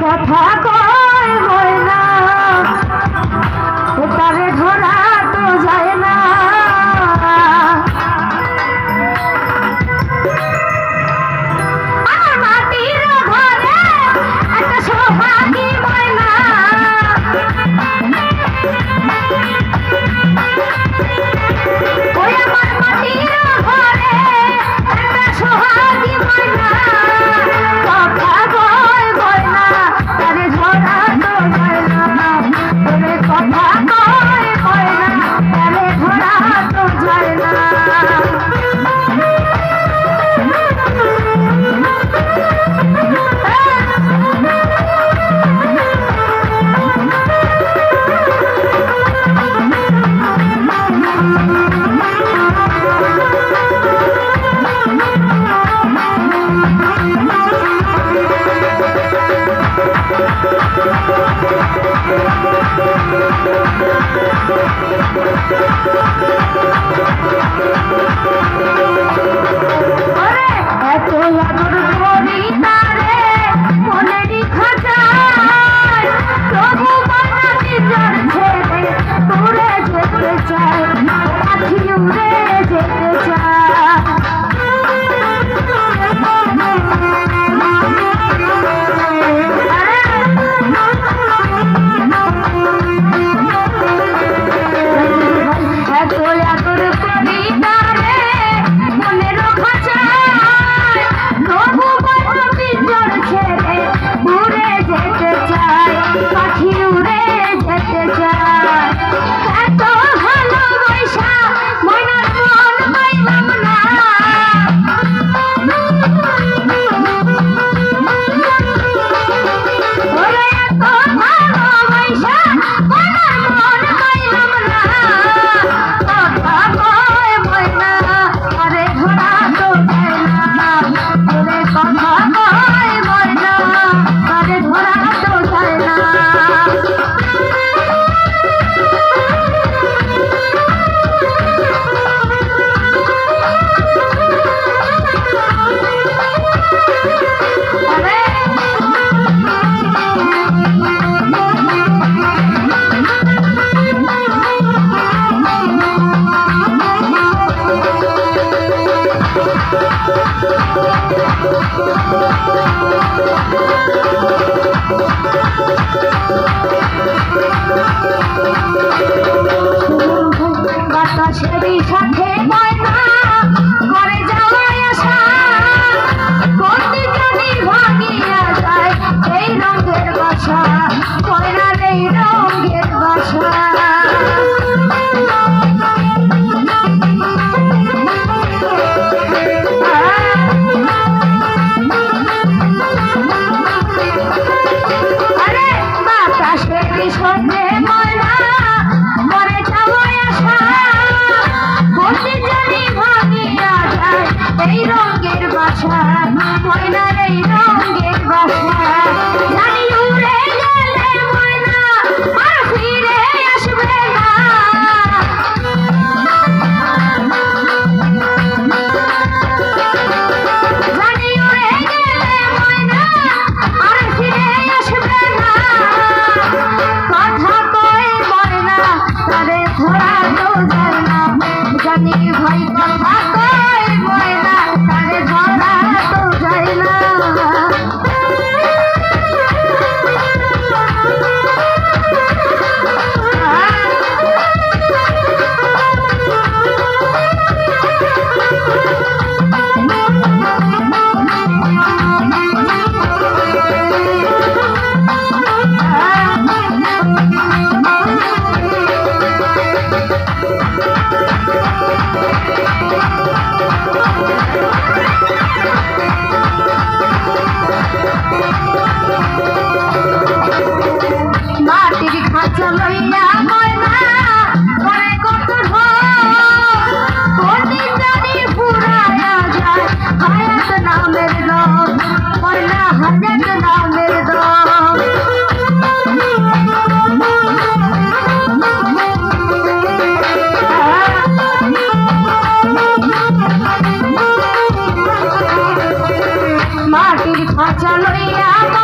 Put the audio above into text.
কথা কয় হয় না, তারে ধরা তো যায় না। আমার মাটির ঘরে একটা সোহাগী ময়না, ওই আমার মাটির ঘরে একটা সোহাগী ময়না। কথা কয় ময়না, তারে ধরা তো যায় না। ওরে কথা কয় ময়না, তারে ধরা তো যায় না। এত আদর করি তারে মনেরই খাঁচায়, তবু ময়না নিজের ছেড়ে দূরে যেতে চায়, পাখি উড়ে যেতে চায়। এত আদর করি তারে মনের খাঁচায়, তবু ময়না নিজের ছেড়ে উড়ে যেতে চায়, পাখি উড়ে যেতে চায়। এত ভালোবাসা ময়নার মন পাইলাম না, ওরে এত ভালোবাসা ময়নার মন পাইলাম না। কথা কয় ময়না, তারে ধরা তো যায় না। ওরে কথা কয় ময়না, তারে ধরা তো যায় না। বাতাসেরই সাথে ময়না করে যাওয়ায় আসা, কোনটি যদি ভাঙিয়া যায় এই রঙের বাসা, ময়নার এই রঙের বাসা। আরে বাতাসেরই সাথে ময়না করে যাওয়ায় আসা, কোনটি যদি ভাঙিয়া যায় এই রঙের বাসা, ময়নার এই রঙের বাসা। জানি উড়ে গেলে ময়না আর ফিরে আসবে না, জানি উড়ে গেলে ময়না আর ফিরে আসবে না। কথা কয় ময়না, তারে ধরা তো যায় না। জানি ভাই কথা কয় ময়না, তারে ধরা তো যায় না। মাটির খাঁচা লইয়া ময়না করে কত ঢোল, কোনদিন জানি ফুরায়া যায় হায়াত নামের দম, ময়না হায়াত নামের দম। খাঁচা লইয়া